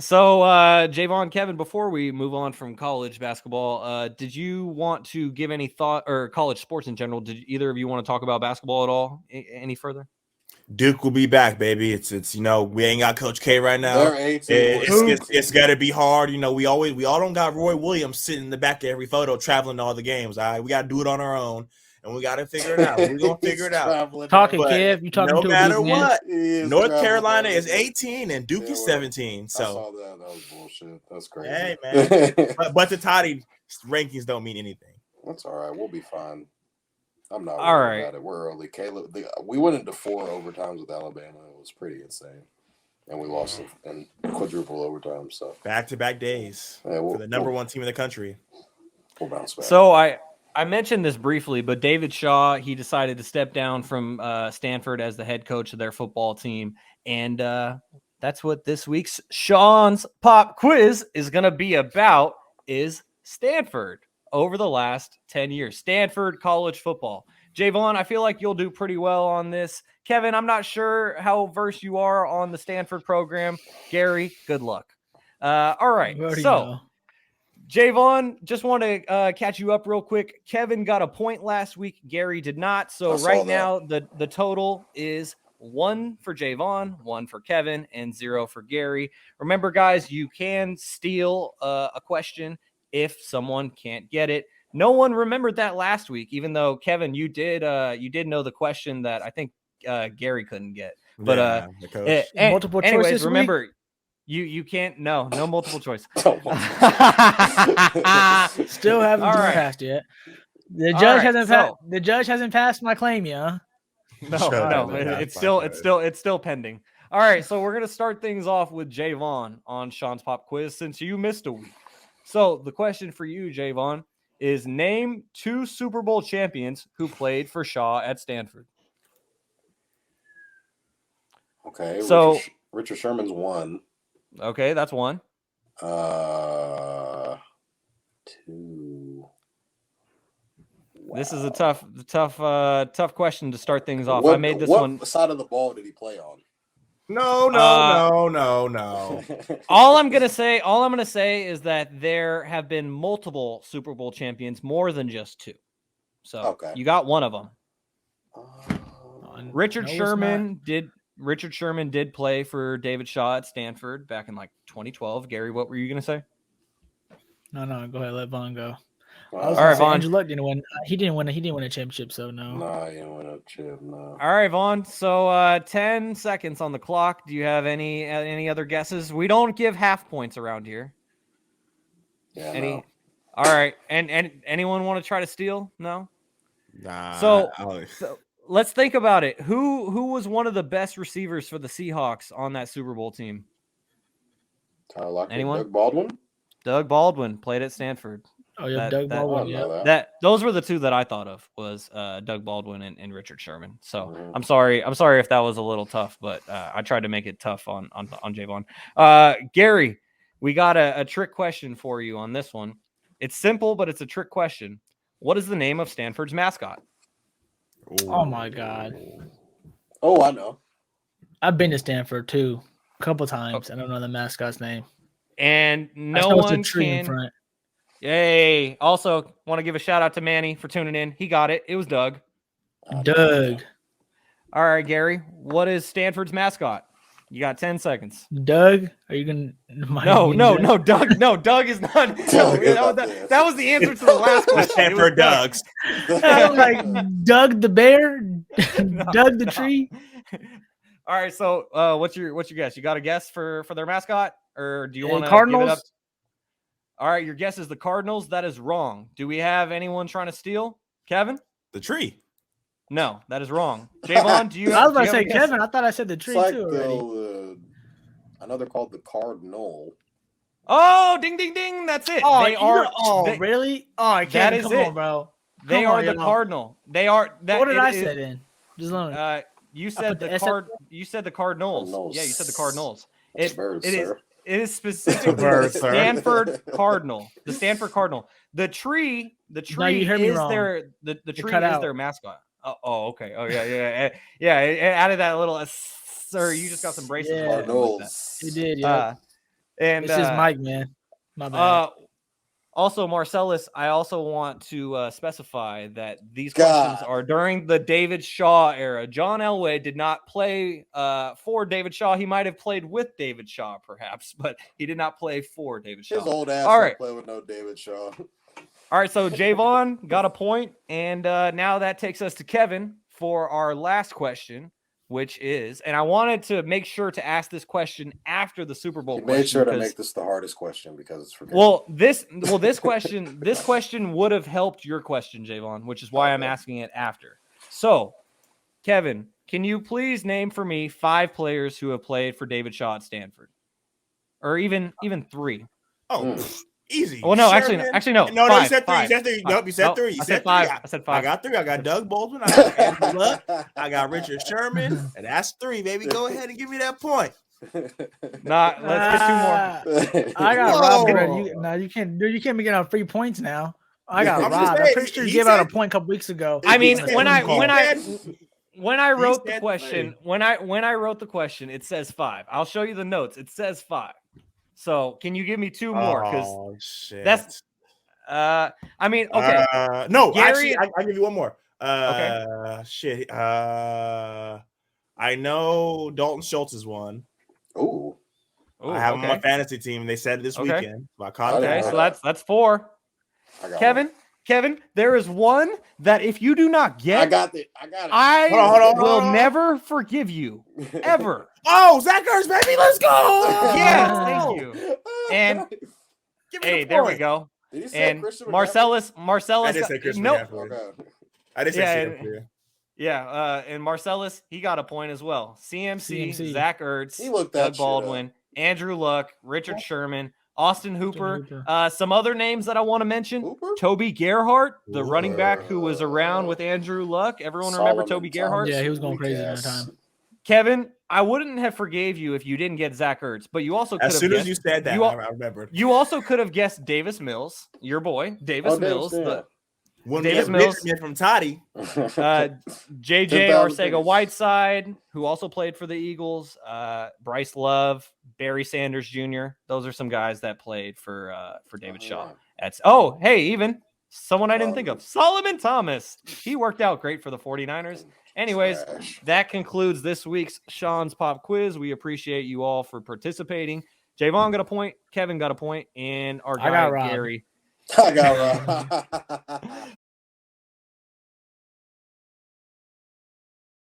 So, Jaevon, Kevin, before we move on from college basketball, did you want to give any thought, or college sports in general? Did either of you want to talk about basketball at all any further? Duke will be back, baby. It's we ain't got Coach K right now. Their A team was It's 17. gotta be hard. We all don't got Roy Williams sitting in the back of every photo traveling to all the games. All right, we gotta do it on our own, and we gotta figure it out. We're gonna figure it out. Talking, But Kev. You talking no to a big matter man? what, North traveling Carolina is everywhere. 18 and Duke is well, 17. I So saw that. That was bullshit. That's crazy. hey man, but the Toddy rankings don't mean anything. That's all right. We'll be fine. I'm not All worried right. about it. We're early. Caleb, we went into 4 overtimes with Alabama. It was pretty insane. And we lost in quadruple overtime. So Back-to-back days yeah, for the number one team in the country. We'll bounce back. So I mentioned this briefly, but David Shaw, he decided to step down from Stanford as the head coach of their football team. And that's what this week's Shaun's Pop Quiz is going to be about, is Stanford over the last 10 years. Stanford college football. Jaevon, I feel like you'll do pretty well on this. Kevin, I'm not sure how versed you are on the Stanford program. Gary, good luck. All right. So, Jaevon, just want to catch you up real quick. Kevin got a point last week. Gary did not. So right now, the total is 1 for Jaevon, 1 for Kevin, and 0 for Gary. Remember, guys, you can steal a question if someone can't get it. No one remembered that last week, even though, Kevin, you did know the question that I think Gary couldn't get. But multiple choice anyways, this remember. Week? You can't no multiple choice. Still haven't passed yet. The judge hasn't passed my claim yet. No, it's still pending. All right, so we're gonna start things off with Jaevon on Shaun's Pop Quiz since you missed a week. So the question for you, Jaevon, is name 2 Super Bowl champions who played for Shaw at Stanford. Okay, so Richard Sherman's 1. Okay, that's 1. 2. Wow. This is a tough question to start things off. I made this one. What side of the ball did he play on? No. All I'm gonna say is that there have been multiple Super Bowl champions, more than just 2. So you got one of them. Richard Sherman did play for David Shaw at Stanford back in like 2012. Gary, what were you gonna say? No, go ahead. Let Vaughn go. All right, Vaughn. Andrew Luck didn't win. He didn't win a championship, so no. No, he didn't win a chip. No. All right, Vaughn. So 10 seconds on the clock. Do you have any other guesses? We don't give half points around here. Yeah. No. All right, and anyone want to try to steal? No. Nah. So let's think about it. Who was one of the best receivers for the Seahawks on that Super Bowl team? Tyler Lockett. Anyone? Doug Baldwin. Doug Baldwin played at Stanford. Oh yeah, Doug Baldwin. Yeah. Those were the 2 that I thought of, was Doug Baldwin and Richard Sherman. So I'm sorry if that was a little tough, but I tried to make it tough on Jaevon. Gary, we got a trick question for you on this one. It's simple, but it's a trick question. What is the name of Stanford's mascot? Oh my God. Oh, I know. I've been to Stanford too, a couple times. I don't know the mascot's name. And no one tree can. In front. Yay! Also, want to give a shout out to Manny for tuning in. He got it. It was Doug. Doug. All right, Gary. What is Stanford's mascot? You got 10 seconds. Doug? Are you gonna? No, Doug. No, Doug is not. That was the answer to the last question. Stanford Dougs. Like Doug the bear, Doug the tree. All right. So, what's your guess? You got a guess for their mascot, or do you want to Cardinals? Give it up? All right, your guess is the Cardinals. That is wrong. Do we have anyone trying to steal? Kevin? The tree. No, that is wrong. Jaevon, do you? I was about to say Kevin. I thought I said the tree too already. I know they're called the Cardinal. Oh, ding, ding, ding! That's it. Oh, really? Oh, I can't. Come on, bro. They are the Cardinal. They are. What did I say then? Just you said the card. You said the Cardinals. Yeah, you said the Cardinals. It is specifically the Stanford Cardinal. The Stanford Cardinal. The tree is their mascot. Oh, okay. Oh, yeah. It added that little. Sir, you just got some braces. Yeah. Cardinals. You did, yeah. And This is Mike, man. My bad. Also, Marcellus, I also want to specify that these questions are during the David Shaw era. John Elway did not play for David Shaw. He might have played with David Shaw, perhaps, but he did not play for David Shaw. His old ass All right. play with no David Shaw. All right, so Jaevon got a point, and now that takes us to Kevin for our last question, which is, and I wanted to make sure to ask this question after the Super Bowl. Made sure to make this the hardest question because it's for Kevin. This question would have helped your question, Jaevon, which is why I'm asking it after. So, Kevin, can you please name for me 5 players who have played for David Shaw at Stanford, or even 3? Easy. Well, no, Sherman. actually, no. No, five, you said 3. five. You said 3. Nope, you said 3. You said 5. 3. I said 5. I got 3. I got Doug Baldwin. I got Andrew Luck. I got Richard Sherman. And that's 3, baby. Go ahead and give me that point. Let's get 2 more. I got robbed. You can't be getting out free points now. I got robbed. I'm pretty sure you gave out a point a couple weeks ago. I mean, when I wrote the question, when I wrote the question, it says 5. I'll show you the notes. It says 5. So can you give me 2 more? Because that's I mean, okay. No, Gary, actually, I'll give you 1 more. Okay. Shit. I know Dalton Schultz is one. Ooh. I have him on my fantasy team, and they said it this weekend. So I caught it. So that's 4. Kevin, there is one that if you do not get, I got it. I will never forgive you ever. Oh, Zach Ertz, baby, let's go! Yes, thank you. And hey, there we go. Did he say and Christian Marcellus, I did say Christian McCaffrey. I did say and Marcellus, he got a point as well. CMC. Zach Ertz, he looked Doug Baldwin, Andrew Luck, Richard Sherman, Austin Hooper. Some other names that I want to mention. Toby Gerhart, the running back who was around with Andrew Luck. Everyone remember Toby Gerhart? Yeah, he was going crazy at the time. Kevin, I wouldn't have forgave you if you didn't get Zach Ertz, but you also could have as soon as you said that, I remembered. You also could have guessed Davis Mills, your boy, Davis Mills. Davis Mills from Toddy. JJ Arcega-Whiteside, who also played for the Eagles. Bryce Love, Barry Sanders Jr. Those are some guys that played for David Shaw. Even someone I didn't think of. Solomon Thomas. He worked out great for the 49ers. Anyways, that concludes this week's Shaun's Pop Quiz. We appreciate you all for participating. Jaevon got a point, Kevin got a point, and our guy Gary. I got